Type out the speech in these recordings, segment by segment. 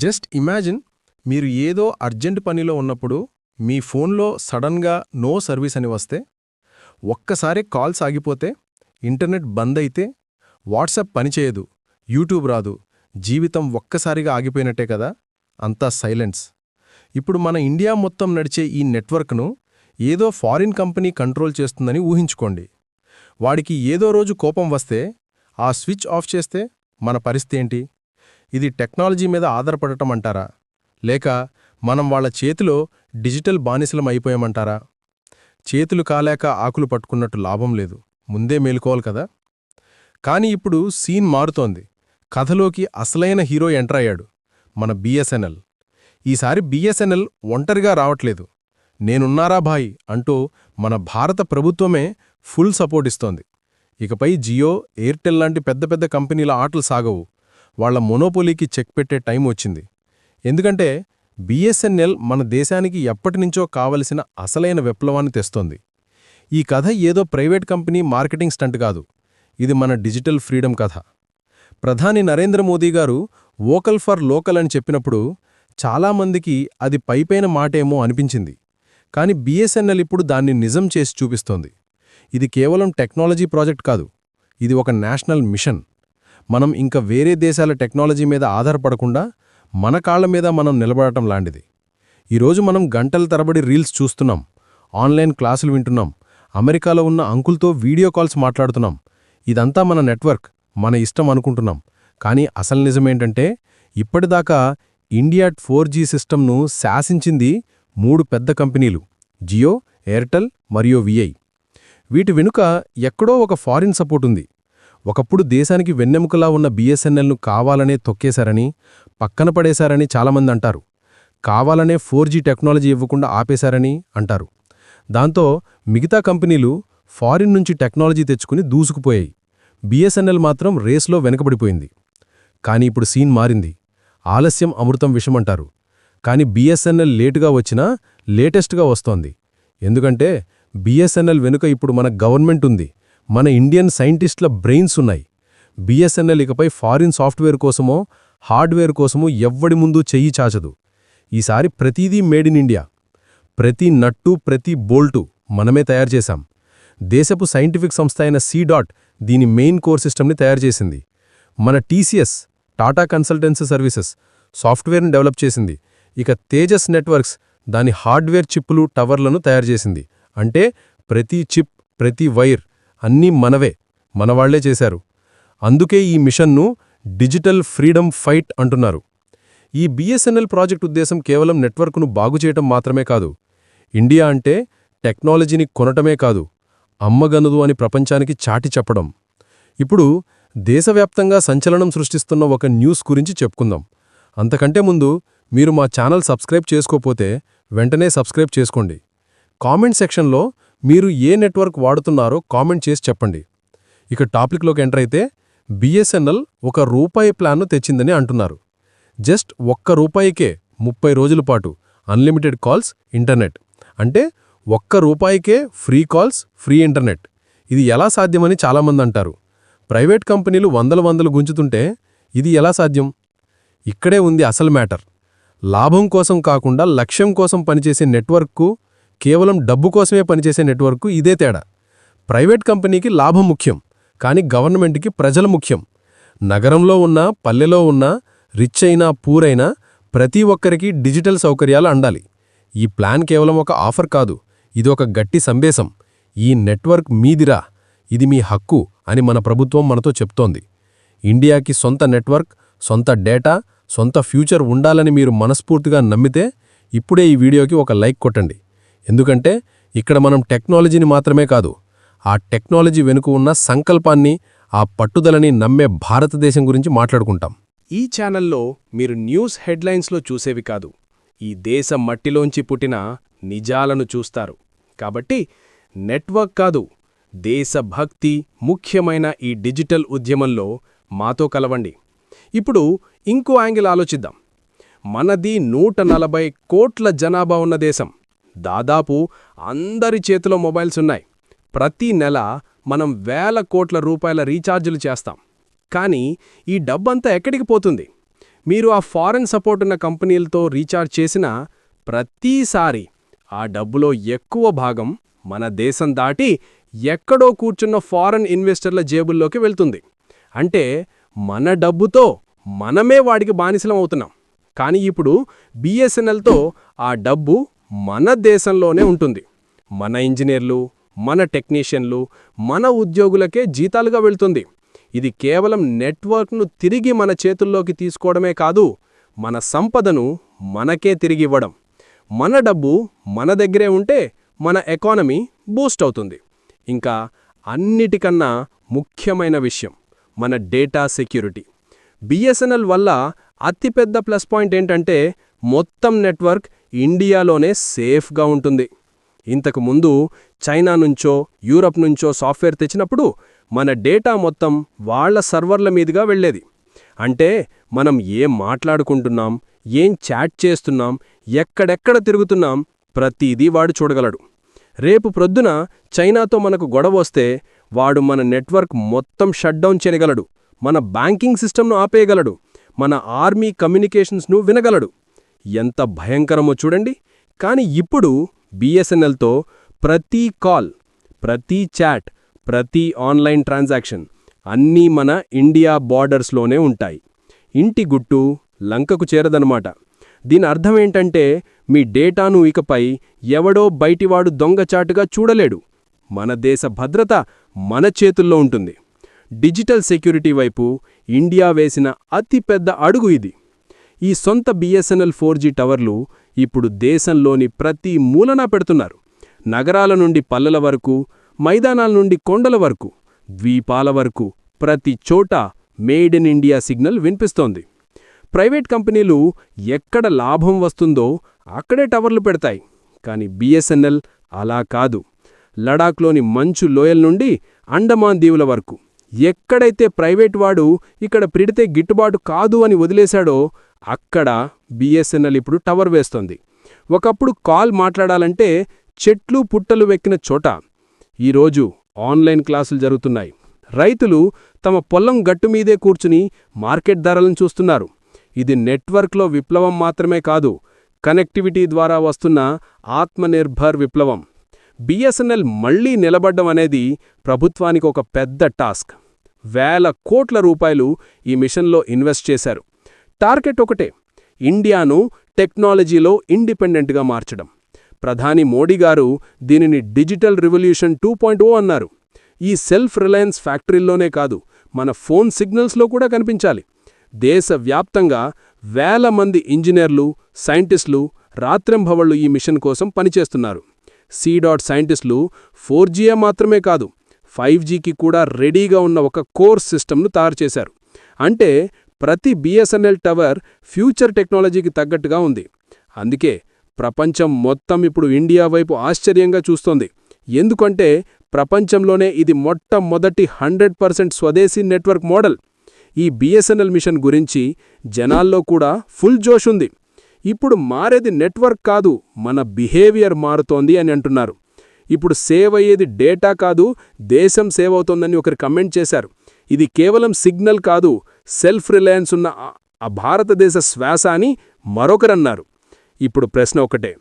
Just imagine మీరు ఏదో urgent పనిలో ఉన్నప్పుడు మీ ఫోన్లో సడన్గా నో సర్వీస్ అని వస్తే, ఒక్కసారి కాల్స్ ఆగిపోతే, ఇంటర్నెట్ బంద్ అయితే, వాట్సాప్ పనిచేయదు, యూట్యూబ్ రాదు, జీవితం ఒక్కసారిగా ఆగిపోయినట్టే కదా. అంతా సైలెన్స్. ఇప్పుడు మన ఇండియా మొత్తం నడిచే ఈ నెట్వర్క్ను ఏదో ఫారిన్ కంపెనీ కంట్రోల్ చేస్తుందని ఊహించుకోండి. వాడికి ఏదో రోజు కోపం వస్తే ఆ స్విచ్ ఆఫ్ చేస్తే మన పరిస్థితి ఏంటి? ఇది టెక్నాలజీ మీద ఆధారపడటం అంటారా, లేక మనం వాళ్ల చేతిలో డిజిటల్ బానిసలం అయిపోయామంటారా? చేతులు కాలేక ఆకులు పట్టుకున్నట్టు లాభం లేదు, ముందే మేలుకోవాలి కదా. కాని ఇప్పుడు సీన్ మారుతోంది. కథలోకి అసలైన హీరో ఎంటర్ అయ్యాడు, మన బిఎస్ఎన్ఎల్. ఈసారి బిఎస్ఎన్ఎల్ ఒంటరిగా రావట్లేదు. నేనున్నారా భాయ్ అంటూ మన భారత ప్రభుత్వమే ఫుల్ సపోర్ట్ ఇస్తోంది. ఇకపై జియో, ఎయిర్టెల్ లాంటి పెద్ద పెద్ద కంపెనీల ఆటలు సాగవు. వాళ్ల మొనోపోలీకి చెక్ పెట్టే టైం వచ్చింది. ఎందుకంటే బిఎస్ఎన్ఎల్ మన దేశానికి ఎప్పటినుంచో కావలసిన అసలైన విప్లవాన్ని తెస్తోంది. ఈ కథ ఏదో ప్రైవేట్ కంపెనీ మార్కెటింగ్ స్టంట్ కాదు, ఇది మన డిజిటల్ ఫ్రీడమ్ కథ. ప్రధాని నరేంద్ర మోదీ గారు వోకల్ ఫర్ లోకల్ అని చెప్పినప్పుడు చాలామందికి అది పైపైన మాటేమో అనిపించింది. కాని బిఎస్ఎన్ఎల్ ఇప్పుడు దాన్ని నిజం చేసి చూపిస్తోంది. ఇది కేవలం టెక్నాలజీ ప్రాజెక్ట్ కాదు, ఇది ఒక నేషనల్ మిషన్. మనం ఇంక వేరే దేశాల టెక్నాలజీ మీద ఆధారపడకుండా మన కాళ్ల మీద మనం నిలబడటం లాంటిది. ఈరోజు మనం గంటల తరబడి రీల్స్ చూస్తున్నాం, ఆన్లైన్ క్లాసులు వింటున్నాం, అమెరికాలో ఉన్న అంకుల్తో వీడియో కాల్స్ మాట్లాడుతున్నాం. ఇదంతా మన నెట్వర్క్, మన ఇష్టం అనుకుంటున్నాం. కానీ అసలు నిజమేంటంటే ఇప్పటిదాకా ఇండియా 4G సిస్టమ్ను శాసించింది 3 పెద్ద కంపెనీలు: జియో, ఎయిర్టెల్ మరియు విఐ. వీటి వెనుక ఎక్కడో ఒక ఫారిన్ సపోర్ట్ ఉంది. ఒకప్పుడు దేశానికి వెన్నెముకలా ఉన్న బిఎస్ఎన్ఎల్ను కావాలనే తొక్కేశారని, పక్కన పడేశారని చాలామంది అంటారు. కావాలనే 4G టెక్నాలజీ ఇవ్వకుండా ఆపేశారని అంటారు. దాంతో మిగతా కంపెనీలు ఫారిన్ నుంచి టెక్నాలజీ తెచ్చుకుని దూసుకుపోయాయి. బిఎస్ఎన్ఎల్ మాత్రం రేస్లో వెనకబడిపోయింది. కానీ ఇప్పుడు సీన్ మారింది. ఆలస్యం అమృతం విషమంటారు. కానీ బిఎస్ఎన్ఎల్ లేటుగా వచ్చినా లేటెస్ట్గా వస్తోంది. ఎందుకంటే బిఎస్ఎన్ఎల్ వెనుక ఇప్పుడు మన గవర్నమెంట్ ఉంది, మన ఇండియన్ సైంటిస్టుల బ్రెయిన్స్ ఉన్నాయి. బిఎస్ఎన్ఎల్ ఇకపై ఫారిన్ సాఫ్ట్వేర్ కోసమో హార్డ్వేర్ కోసమో ఎవ్వడి ముందు చెయ్యి చాచదు. ఈసారి ప్రతిదీ మేడ్ ఇన్ ఇండియా. ప్రతి నట్టు, ప్రతి బోల్టు మనమే తయారు చేశాం. దేశపు సైంటిఫిక్ సంస్థ అయిన C.DOT దీని మెయిన్ కోర్ సిస్టమ్ని తయారు చేసింది. మన టీసీఎస్, టాటా కన్సల్టెన్సీ సర్వీసెస్ సాఫ్ట్వేర్ని డెవలప్ చేసింది. ఇక తేజస్ నెట్వర్క్స్ దాని హార్డ్వేర్ చిప్పులు, టవర్లను తయారు చేసింది. అంటే ప్రతి చిప్, ప్రతి వైర్ అన్నీ మనవే, మనవాళ్లే చేశారు. అందుకే ఈ మిషన్ను డిజిటల్ ఫ్రీడమ్ ఫైట్ అంటున్నారు. ఈ బిఎస్ఎన్ఎల్ ప్రాజెక్ట్ ఉద్దేశం కేవలం నెట్వర్క్ను బాగుచేయటం మాత్రమే కాదు. ఇండియా అంటే టెక్నాలజీని కొనటమే కాదు, అమ్మగనుదు అని ప్రపంచానికి చాటి చెప్పడం. ఇప్పుడు దేశవ్యాప్తంగా సంచలనం సృష్టిస్తున్న ఒక న్యూస్ గురించి చెప్పుకుందాం. అంతకంటే ముందు మీరు మా ఛానల్ సబ్స్క్రైబ్ చేసుకోపోతే వెంటనే సబ్స్క్రైబ్ చేసుకోండి. కామెంట్ సెక్షన్లో మీరు ఏ నెట్వర్క్ వాడుతున్నారో కామెంట్ చేసి చెప్పండి. ఇక టాపిక్లోకి ఎంటర్ అయితే, బిఎస్ఎన్ఎల్ ₹1 ప్లాన్ను తెచ్చిందని అంటున్నారు. జస్ట్ ₹1కే 30 రోజుల పాటు అన్లిమిటెడ్ కాల్స్, ఇంటర్నెట్. అంటే ₹1కే ఫ్రీ కాల్స్, ఫ్రీ ఇంటర్నెట్. ఇది ఎలా సాధ్యమని చాలామంది అంటారు. ప్రైవేట్ కంపెనీలు వందలు గుంజుతుంటే ఇది ఎలా సాధ్యం? ఇక్కడే ఉంది అసలు మ్యాటర్. లాభం కోసం కాకుండా లక్ష్యం కోసం పనిచేసే నెట్వర్క్కు, కేవలం డబ్బు కోసమే పనిచేసే నెట్వర్క్కు ఇదే తేడా. ప్రైవేట్ కంపెనీకి లాభం ముఖ్యం, కానీ గవర్నమెంట్కి ప్రజలు ముఖ్యం. నగరంలో ఉన్నా, పల్లెలో ఉన్నా, రిచ్ అయినా, పూర్ అయినా ప్రతి ఒక్కరికి డిజిటల్ సౌకర్యాలు అందాలి. ఈ ప్లాన్ కేవలం ఒక ఆఫర్ కాదు, ఇది ఒక గట్టి సందేశం. ఈ నెట్వర్క్ మీదిరా, ఇది మీ హక్కు అని మన ప్రభుత్వం మనతో చెప్తోంది. ఇండియాకి సొంత నెట్వర్క్, సొంత డేటా, సొంత ఫ్యూచర్ ఉండాలని మీరు మనస్ఫూర్తిగా నమ్మితే ఇప్పుడే ఈ వీడియోకి ఒక లైక్ కొట్టండి. ఎందుకంటే ఇక్కడ మనం టెక్నాలజీని మాత్రమే కాదు, ఆ టెక్నాలజీ వెనుక ఉన్న సంకల్పాన్ని, ఆ పట్టుదలని నమ్మే భారతదేశం గురించి మాట్లాడుకుంటాం. ఈ ఛానల్లో మీరు న్యూస్ హెడ్లైన్స్లో చూసేవి కాదు, ఈ దేశ మట్టిలోంచి పుట్టిన నిజాలను చూస్తారు. కాబట్టి నెట్వర్క్ కాదు, దేశభక్తి ముఖ్యమైన ఈ డిజిటల్ ఉద్యమంలో మాతో కలవండి. ఇప్పుడు ఇంకో యాంగిల్ ఆలోచిద్దాం. మనది 140 కోట్ల జనాభా ఉన్న దేశం. దాదాపు అందరి చేతిలో మొబైల్స్ ఉన్నాయి. ప్రతి నెల మనం వేల కోట్ల రూపాయల రీఛార్జులు చేస్తాం. కానీ ఈ డబ్బంతా ఎక్కడికి పోతుంది? మీరు ఆ ఫారెన్ సపోర్ట్ ఉన్న కంపెనీలతో రీఛార్జ్ చేసిన ప్రతిసారి ఆ డబ్బులో ఎక్కువ భాగం మన దేశం దాటి ఎక్కడో కూర్చున్న ఫారెన్ ఇన్వెస్టర్ల జేబుల్లోకి వెళ్తుంది. అంటే మన డబ్బుతో మనమే వాడికి బానిసలం అవుతున్నాం. కానీ ఇప్పుడు బిఎస్ఎన్ఎల్తో ఆ డబ్బు మన దేశంలోనే ఉంటుంది. మన ఇంజనీర్లు, మన టెక్నీషియన్లు, మన ఉద్యోగులకే జీతాలుగా వెళ్తుంది. ఇది కేవలం నెట్వర్క్ను తిరిగి మన చేతుల్లోకి తీసుకోవడమే కాదు, మన సంపదను మనకే తిరిగివ్వడం. మన డబ్బు మన దగ్గరే ఉంటే మన ఎకానమీ బూస్ట్ అవుతుంది. ఇంకా అన్నిటికన్నా ముఖ్యమైన విషయం మన డేటా సెక్యూరిటీ. బిఎస్ఎన్ఎల్ వల్ల అతిపెద్ద ప్లస్ పాయింట్ ఏంటంటే మొత్తం నెట్వర్క్ ఇండియాలోనే సేఫ్గా ఉంటుంది. ఇంతకు ముందు చైనా నుంచో యూరప్ నుంచో సాఫ్ట్వేర్ తెచ్చినప్పుడు మన డేటా మొత్తం వాళ్ల సర్వర్ల మీదుగా వెళ్లేది. అంటే మనం ఏం మాట్లాడుకుంటున్నాం, ఏం చాట్ చేస్తున్నాం, ఎక్కడెక్కడ తిరుగుతున్నాం ప్రతిదీ వాడు చూడగలడు. రేపు ప్రొద్దున చైనాతో మనకు గొడవొస్తే వాడు మన నెట్వర్క్ మొత్తం షట్డౌన్ చేయగలడు, మన బ్యాంకింగ్ సిస్టమ్ను ఆపేయగలడు, మన ఆర్మీ కమ్యూనికేషన్స్ను వినగలడు. ఎంత భయంకరమో చూడండి. కాని ఇప్పుడు బిఎస్ఎన్ఎల్తో ప్రతి కాల్, ప్రతి చాట్, ప్రతి ఆన్లైన్ ట్రాన్సాక్షన్ అన్నీ మన ఇండియా బార్డర్స్లోనే ఉంటాయి. ఇంటి గుట్టు లంకకు చేరదనమాట. దీని అర్థమేంటంటే మీ డేటాను ఇకపై ఎవడో బయటివాడు దొంగచాటుగా చూడలేడు. మన దేశ భద్రత మన చేతుల్లో ఉంటుంది. డిజిటల్ సెక్యూరిటీ వైపు ఇండియా వేసిన అతిపెద్ద అడుగు ఇది. ఈ సొంత బిఎస్ఎన్ఎల్ 4G టవర్లు ఇప్పుడు దేశంలోని ప్రతి మూలనా పెడుతున్నారు. నగరాల నుండి పల్లెల వరకు, మైదానాల నుండి కొండల వరకు, ద్వీపాల వరకు ప్రతి చోట మేడ్ ఇన్ ఇండియా సిగ్నల్ వినిపిస్తోంది. ప్రైవేట్ కంపెనీలు ఎక్కడ లాభం వస్తుందో అక్కడే టవర్లు పెడతాయి. కానీ బిఎస్ఎన్ఎల్ అలా కాదు. లడాఖ్లోని మంచు లోయల నుండి అండమాన్ దీవుల వరకు ఎక్కడైతే ప్రైవేట్ వాడు ఇక్కడ పెడితే గిట్టుబాటు కాదు అని వదిలేశాడో అక్కడ బిఎస్ఎన్ఎల్ ఇప్పుడు టవర్ వేస్తోంది. ఒకప్పుడు కాల్ మాట్లాడాలంటే చెట్లు పుట్టలు వెక్కిన చోట ఈరోజు ఆన్లైన్ క్లాసులు జరుగుతున్నాయి. రైతులు తమ పొలం గట్టుమీదే కూర్చుని మార్కెట్ ధరలను చూస్తున్నారు. ఇది నెట్వర్క్లో విప్లవం మాత్రమే కాదు, కనెక్టివిటీ ద్వారా వస్తున్న ఆత్మనిర్భర్ విప్లవం. బిఎస్ఎన్ఎల్ మళ్లీ నిలబడ్డం అనేది ప్రభుత్వానికి ఒక పెద్ద టాస్క్. వేల కోట్ల రూపాయలు ఈ మిషన్లో ఇన్వెస్ట్ చేశారు. టార్గెట్ ఒకటే, ఇండియాను టెక్నాలజీలో ఇండిపెండెంట్గా మార్చడం. ప్రధాని మోడీ గారు దీనిని డిజిటల్ రివల్యూషన్ 2.0 అన్నారు. ఈ సెల్ఫ్ రిలయన్స్ ఫ్యాక్టరీల్లోనే కాదు, మన ఫోన్ సిగ్నల్స్లో కూడా కనిపించాలి. దేశవ్యాప్తంగా వేల మంది ఇంజనీర్లు, సైంటిస్టులు రాత్రింభవళ్లు ఈ మిషన్ కోసం పనిచేస్తున్నారు. సైంటిస్టులు 4G మాత్రమే కాదు, 5Gకి కూడా రెడీగా ఉన్న ఒక కోర్ సిస్టమ్ను తయారుచేశారు. అంటే ప్రతి బిఎస్ఎన్ఎల్ టవర్ ఫ్యూచర్ టెక్నాలజీకి తగ్గట్టుగా ఉంది. అందుకే ప్రపంచం మొత్తం ఇప్పుడు ఇండియా వైపు ఆశ్చర్యంగా చూస్తోంది. ఎందుకంటే ప్రపంచంలోనే ఇది మొట్టమొదటి 100% స్వదేశీ నెట్వర్క్ మోడల్. ఈ బిఎస్ఎన్ఎల్ మిషన్ గురించి జనాల్లో కూడా ఫుల్ జోష్ ఉంది. ఇప్పుడు మారేది నెట్వర్క్ కాదు, మన బిహేవియర్ మారుతోంది అని అంటున్నారు. ఇప్పుడు సేవ్ అయ్యేది డేటా కాదు, దేశం సేవ్ అవుతోందని ఒకరు కమెంట్ చేశారు. ఇది కేవలం సిగ్నల్ కాదు, సెల్ఫ్ రిలయన్స్ ఉన్న ఆ భారతదేశ శ్వాస అని మరొకరన్నారు. ఇప్పుడు ప్రశ్న ఒకటే,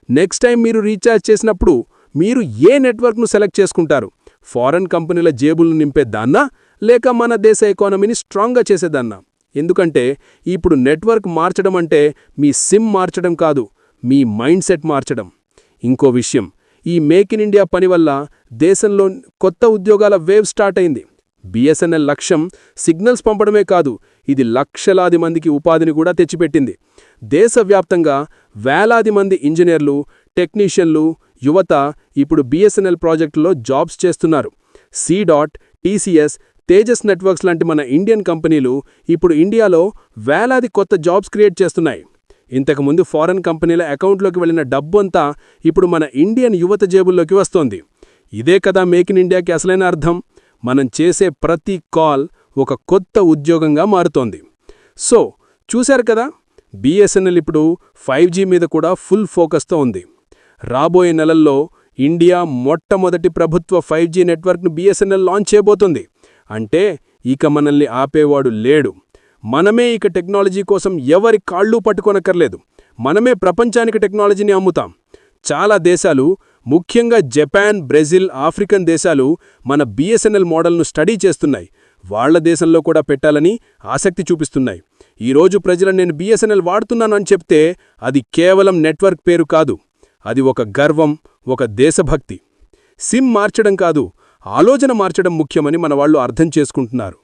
నెక్స్ట్ టైం మీరు రీఛార్జ్ చేసినప్పుడు మీరు ఏ నెట్వర్క్ను సెలెక్ట్ చేసుకుంటారు? ఫారెన్ కంపెనీల జేబులు నింపేదాన్నా, లేక మన దేశ ఎకానమీని స్ట్రాంగ్గా చేసేదాన్నా? ఎందుకంటే ఇప్పుడు నెట్వర్క్ మార్చడం అంటే మీ సిమ్ మార్చడం కాదు, మీ మైండ్ సెట్ మార్చడం. ఇంకో విషయం, ఈ మేక్ ఇన్ ఇండియా పని వల్ల దేశంలో కొత్త ఉద్యోగాల వేవ్ స్టార్ట్ అయింది. బిఎస్ఎన్ఎల్ లక్ష్యం సిగ్నల్స్ పంపడమే కాదు, ఇది లక్షలాది మందికి ఉపాధిని కూడా తెచ్చిపెట్టింది. దేశవ్యాప్తంగా వేలాది మంది ఇంజనీర్లు, టెక్నీషియన్లు, యువత ఇప్పుడు బిఎస్ఎన్ఎల్ ప్రాజెక్టులో జాబ్స్ చేస్తున్నారు. టీసీఎస్, తేజస్ నెట్వర్క్స్ లాంటి మన ఇండియన్ కంపెనీలు ఇప్పుడు ఇండియాలో వేలాది కొత్త జాబ్స్ క్రియేట్ చేస్తున్నాయి. ఇంతకుముందు ఫారెన్ కంపెనీల అకౌంట్లోకి వెళ్లిన డబ్బంతా ఇప్పుడు మన ఇండియన్ యువత జేబుల్లోకి వస్తోంది. ఇదే కదా మేక్ ఇన్ ఇండియాకి అసలైన అర్థం. మనం చేసే ప్రతి కాల్ ఒక కొత్త ఉద్యోగంగా మారుతోంది. సో చూశారు కదా, బిఎస్ఎన్ఎల్ ఇప్పుడు 5G మీద కూడా ఫుల్ ఫోకస్తో ఉంది. రాబోయే నెలల్లో ఇండియా మొట్టమొదటి ప్రభుత్వ 5G నెట్వర్క్ను బిఎస్ఎన్ఎల్ లాంచ్ చేయబోతుంది. అంటే ఇక మనల్ని ఆపేవాడు లేడు. మనమే ఇక టెక్నాలజీ కోసం ఎవరి కాళ్ళూ పట్టుకొనక్కర్లేదు. మనమే ప్రపంచానికి టెక్నాలజీని అమ్ముతాం. చాలా దేశాలు, ముఖ్యంగా జపాన్, బ్రెజిల్, ఆఫ్రికన్ దేశాలు మన బిఎస్ఎన్ఎల్ మోడల్ను స్టడీ చేస్తున్నాయి. వాళ్ల దేశంలో కూడా పెట్టాలని ఆసక్తి చూపిస్తున్నాయి. ఈరోజు ప్రజలను నేను బిఎస్ఎన్ఎల్ వాడుతున్నాను అని చెప్తే అది కేవలం నెట్వర్క్ పేరు కాదు. అది ఒక గర్వం, ఒక దేశభక్తి. సిమ్ మార్చడం కాదు, ఆలోచన మార్చడం ముఖ్యమని మనవాళ్లు అర్థం చేసుకుంటున్నారు.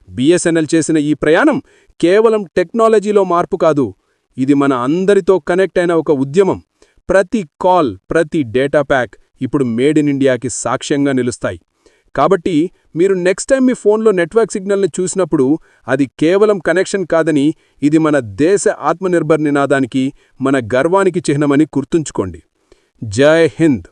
బిఎస్ఎన్ఎల్ చేసిన ఈ ప్రయాణం కేవలం టెక్నాలజీలో మార్పు కాదు, ఇది మన అందరితో కనెక్ట్ అయిన ఒక ఉద్యమం. ప్రతి కాల్, ప్రతి డేటా ప్యాక్ ఇప్పుడు మేడ్ ఇన్ ఇండియాకి సాక్ష్యంగా నిలుస్తాయి. కాబట్టి మీరు నెక్స్ట్ టైం మీ ఫోన్లో నెట్వర్క్ సిగ్నల్ని చూసినప్పుడు అది కేవలం కనెక్షన్ కాదని, ఇది మన దేశ ఆత్మనిర్భర్ నినాదానికి, మన గర్వానికి చిహ్నమని గుర్తుంచుకోండి. జై హింద్.